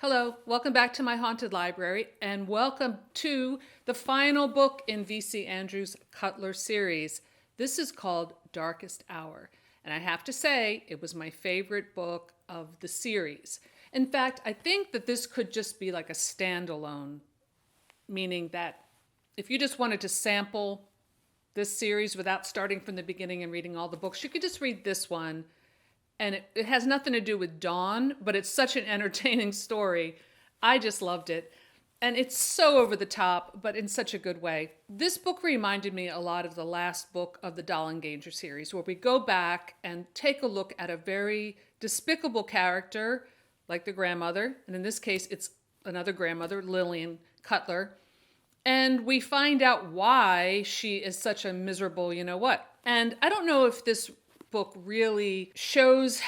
Hello, welcome back to my haunted library, and welcome to the final book in V.C. Andrews' Cutler series. This is called Darkest Hour, and I have to say, it was my favorite book of the series. In fact, I think that this could just be like a standalone, meaning that if you just wanted to sample this series without starting from the beginning and reading all the books, you could just read this one, and it has nothing to do with Dawn, but it's such an entertaining story. I just loved it. And it's so over the top, but in such a good way. This book reminded me a lot of the last book of the Dollenganger series, where we go back and take a look at a very despicable character, like the grandmother. And in this case, it's another grandmother, Lillian Cutler. And we find out why she is such a miserable you know what. And I don't know if this book really shows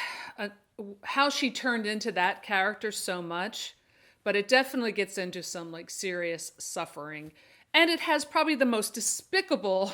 how she turned into that character so much, but it definitely gets into some like serious suffering. And it has probably the most despicable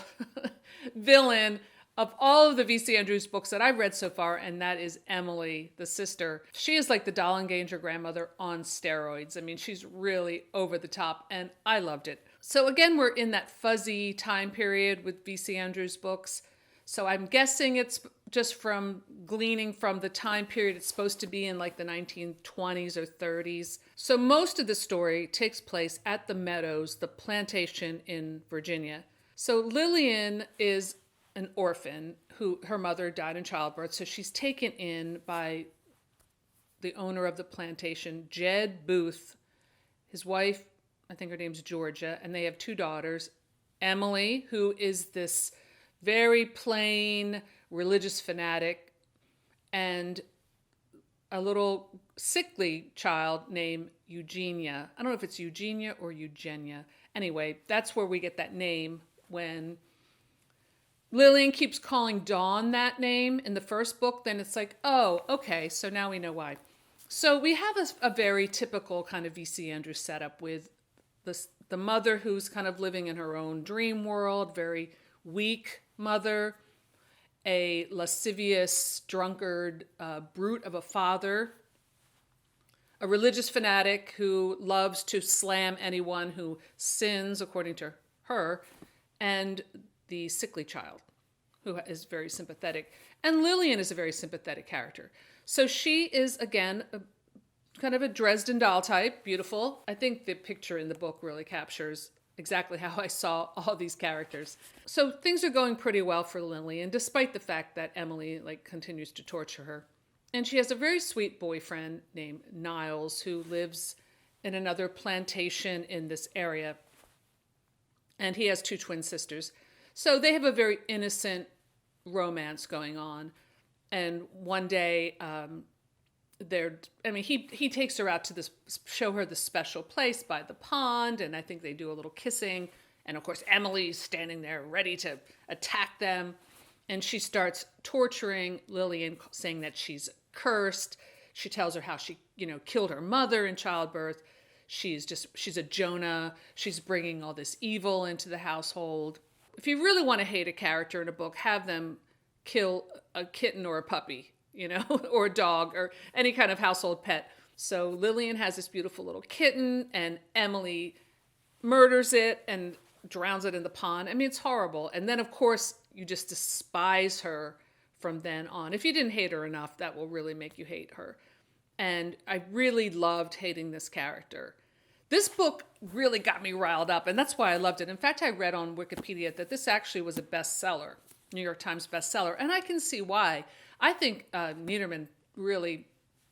villain of all of the V.C. Andrews books that I've read so far, and that is Emily, the sister. She is like the Dollenganger grandmother on steroids. I mean, she's really over the top, and I loved it. So again, we're in that fuzzy time period with V.C. Andrews books. So I'm guessing it's just from gleaning from the time period it's supposed to be in, like the 1920s or 30s. So most of the story takes place at the Meadows, the plantation in Virginia. So Lillian is an orphan who her mother died in childbirth. So she's taken in by the owner of the plantation, Jed Booth, his wife, I think her name's Georgia, and they have two daughters, Emily, who is this very plain religious fanatic, and a little sickly child named Eugenia. I don't know if it's Eugenia or Eugenia. Anyway, that's where we get that name when Lillian keeps calling Dawn that name in the first book. Then it's like, oh, okay, so now we know why. So we have a very typical kind of V.C. Andrews setup with the mother who's kind of living in her own dream world, very weak mother, a lascivious, drunkard, brute of a father, a religious fanatic who loves to slam anyone who sins, according to her, and the sickly child, who is very sympathetic. And Lillian is a very sympathetic character. So she is, again, kind of a Dresden doll type, beautiful. I think the picture in the book really captures exactly how I saw all these characters. So things are going pretty well for Lillian, despite the fact that Emily continues to torture her. And she has a very sweet boyfriend named Niles, who lives in another plantation in this area. And he has two twin sisters. So they have a very innocent romance going on. And one day, he takes her out to show her the special place by the pond, and I think they do a little kissing. And of course, Emily's standing there ready to attack them. And she starts torturing Lillian, saying that she's cursed. She tells her how she, killed her mother in childbirth. She's a Jonah. She's bringing all this evil into the household. If you really want to hate a character in a book, have them kill a kitten or a puppy, or a dog or any kind of household pet. So Lillian has this beautiful little kitten, and Emily murders it and drowns it in the pond. I mean, it's horrible. And then, of course, you just despise her from then on. If you didn't hate her enough, that will really make you hate her. And I really loved hating this character. This book really got me riled up, and that's why I loved it. In fact, I read on Wikipedia that this actually was a bestseller, New York Times bestseller, and I can see why. I think Niederman really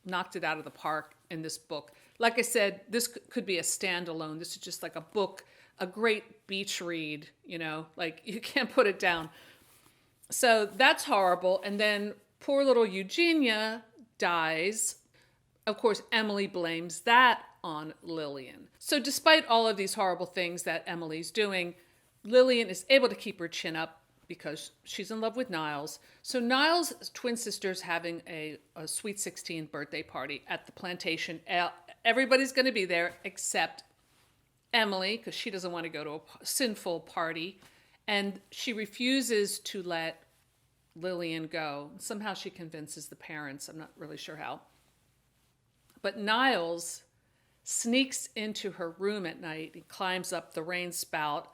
knocked it out of the park in this book. Like I said, this could be a standalone. This is just like a book, a great beach read, you can't put it down. So that's horrible. And then poor little Eugenia dies. Of course, Emily blames that on Lillian. So despite all of these horrible things that Emily's doing, Lillian is able to keep her chin up because she's in love with Niles. So Niles' twin sister's having a Sweet 16 birthday party at the plantation. Everybody's going to be there except Emily, because she doesn't want to go to a sinful party. And she refuses to let Lillian go. Somehow she convinces the parents. I'm not really sure how. But Niles sneaks into her room at night. He climbs up the rain spout,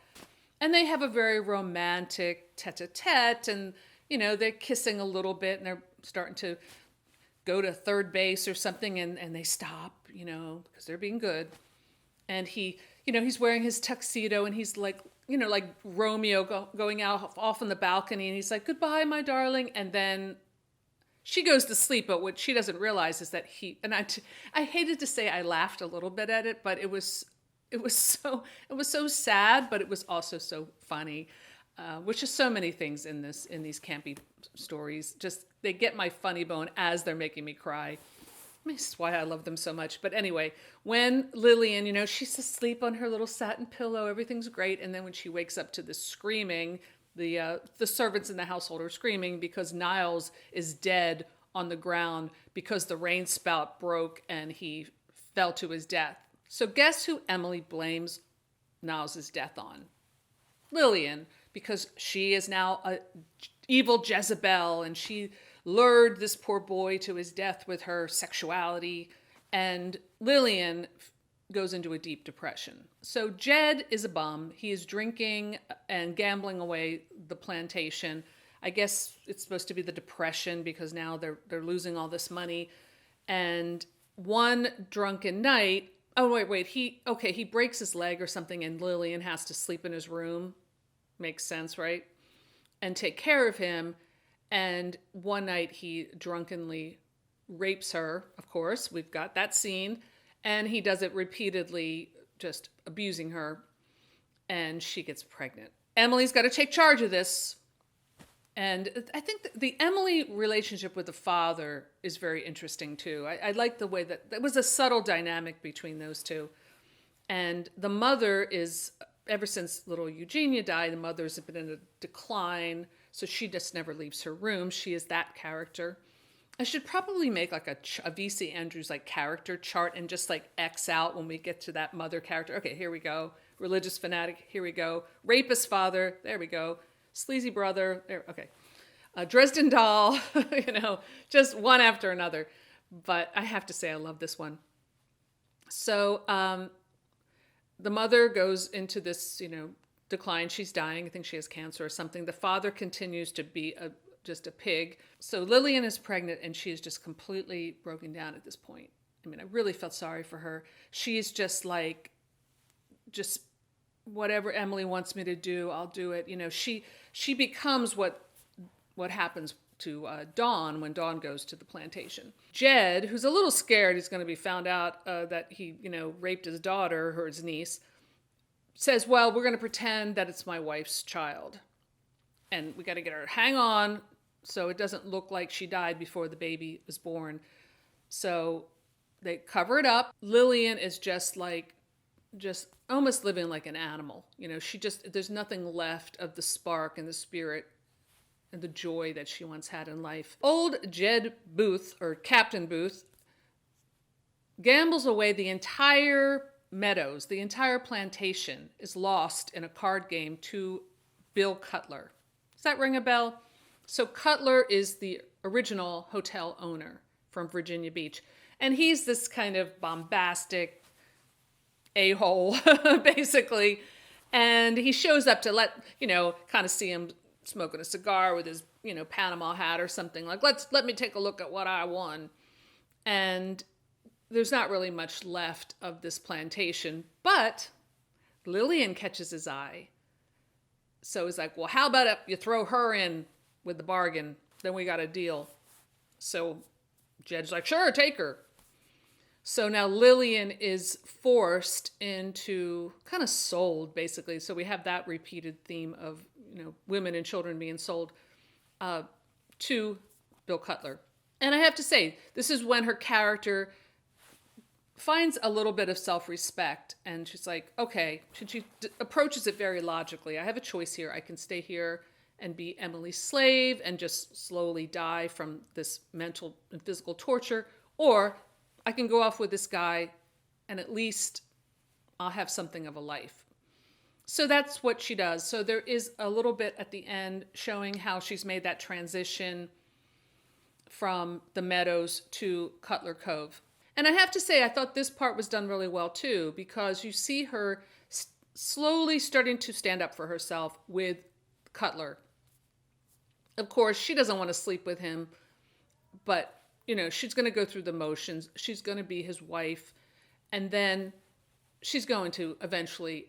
and they have a very romantic tete-a-tete, and, they're kissing a little bit, and they're starting to go to third base or something, and they stop, because they're being good. And he's wearing his tuxedo, and he's like, like Romeo going out off on the balcony, and he's like, "Goodbye, my darling." And then she goes to sleep, but what she doesn't realize is that I hated to say I laughed a little bit at it, but it was so sad, but it was also so funny, which is so many things in these campy stories. Just, they get my funny bone as they're making me cry. This is why I love them so much. But anyway, when Lillian, she's asleep on her little satin pillow, everything's great. And then when she wakes up to the screaming, the servants in the household are screaming because Niles is dead on the ground because the rain spout broke and he fell to his death. So guess who Emily blames Niles' death on? Lillian, because she is now a evil Jezebel, and she lured this poor boy to his death with her sexuality, and Lillian goes into a deep depression. So Jed is a bum. He is drinking and gambling away the plantation. I guess it's supposed to be the depression because now they're losing all this money. And one drunken night, he breaks his leg or something, and Lillian has to sleep in his room. Makes sense, right? And take care of him. And one night he drunkenly rapes her, of course. We've got that scene. And he does it repeatedly, just abusing her. And she gets pregnant. Emily's got to take charge of this. And I think the Emily relationship with the father is very interesting, too. I like the way that was a subtle dynamic between those two. And the mother is, ever since little Eugenia died, the mother's been in a decline. So she just never leaves her room. She is that character. I should probably make like a V.C. Andrews like character chart and just like X out when we get to that mother character. Okay, here we go. Religious fanatic, here we go. Rapist father, there we go. Sleazy brother, there, okay. Dresden doll, just one after another. But I have to say I love this one. So the mother goes into this, decline. She's dying. I think she has cancer or something. The father continues to be just a pig. So Lillian is pregnant, and she is just completely broken down at this point. I mean, I really felt sorry for her. She's just like, whatever Emily wants me to do, I'll do it. She becomes what happens to Dawn when Dawn goes to the plantation. Jed, who's a little scared he's going to be found out that he, raped his daughter or his niece, says, well, we're going to pretend that it's my wife's child. And we got to get her, hang on, so it doesn't look like she died before the baby was born. So they cover it up. Lillian is just almost living like an animal. There's nothing left of the spark and the spirit and the joy that she once had in life. Old Jed Booth, or Captain Booth, gambles away the entire meadows. The entire plantation is lost in a card game to Bill Cutler. Does that ring a bell? So Cutler is the original hotel owner from Virginia Beach. And he's this kind of bombastic a-hole, basically. And he shows up to let, kind of see him smoking a cigar with his, Panama hat or something. Like, let me take a look at what I won. And there's not really much left of this plantation. But Lillian catches his eye. So he's like, well, how about if you throw her in with the bargain? Then we got a deal. So Jed's like, sure, take her. So now Lillian is forced into, kind of sold, basically. So we have that repeated theme of, women and children being sold to Bill Cutler. And I have to say, this is when her character finds a little bit of self-respect. And she's like, okay, she approaches it very logically. I have a choice here. I can stay here and be Emily's slave and just slowly die from this mental and physical torture, or I can go off with this guy and at least I'll have something of a life. So that's what she does. So there is a little bit at the end showing how she's made that transition from the meadows to Cutler Cove. And I have to say, I thought this part was done really well too, because you see her slowly starting to stand up for herself with Cutler. Of course, she doesn't want to sleep with him, but she's going to go through the motions. She's going to be his wife, and then she's going to eventually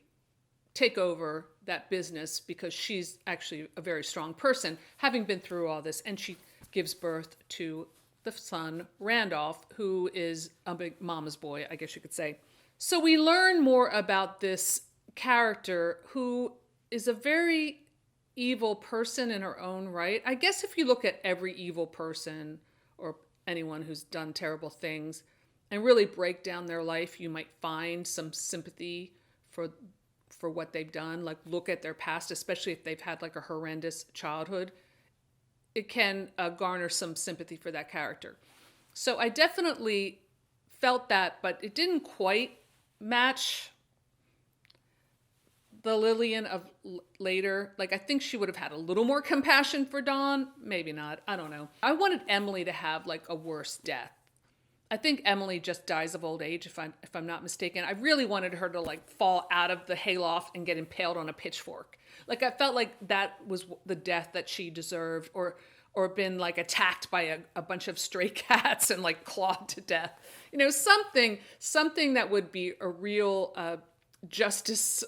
take over that business because she's actually a very strong person, having been through all this. And she gives birth to the son, Randolph, who is a big mama's boy, I guess you could say. So we learn more about this character who is a very evil person in her own right. I guess if you look at every evil person or anyone who's done terrible things and really break down their life, you might find some sympathy for what they've done. Like, look at their past, especially if they've had like a horrendous childhood. It can garner some sympathy for that character. So I definitely felt that, but it didn't quite match the Lillian of later. Like, I think she would have had a little more compassion for Dawn. Maybe not. I don't know. I wanted Emily to have like a worse death. I think Emily just dies of old age, if I'm not mistaken. I really wanted her to like fall out of the hayloft and get impaled on a pitchfork. Like, I felt like that was the death that she deserved, or been like attacked by a bunch of stray cats and like clawed to death. Something that would be a real justice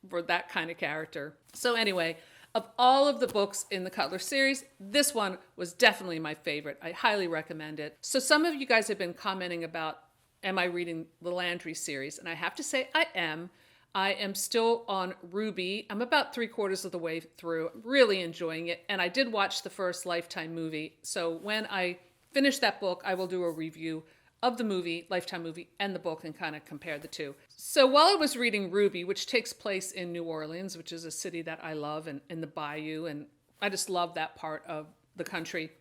for that kind of character. So anyway, of all of the books in the Cutler series, this one was definitely my favorite. I highly recommend it. So some of you guys have been commenting about, am I reading the Landry series? And I have to say I am. I am still on Ruby. I'm about 3/4 of the way through. I'm really enjoying it. And I did watch the first Lifetime movie. So when I finish that book, I will do a review of the movie, Lifetime movie, and the book, and kind of compare the two. So while I was reading Ruby, which takes place in New Orleans, which is a city that I love, and in the bayou, and I just love that part of the country,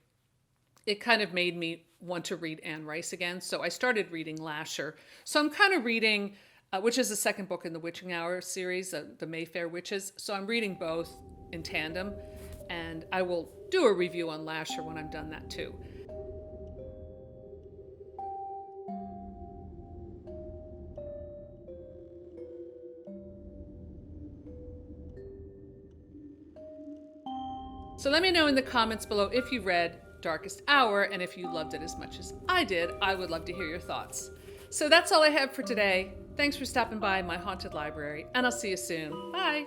it kind of made me want to read Anne Rice again. So I started reading Lasher. So I'm kind of reading, which is the second book in the Witching Hour series, the Mayfair Witches. So I'm reading both in tandem, and I will do a review on Lasher when I'm done that too. So let me know in the comments below if you read Darkest Hour, and if you loved it as much as I did. I would love to hear your thoughts. So that's all I have for today. Thanks for stopping by my haunted library, and I'll see you soon. Bye.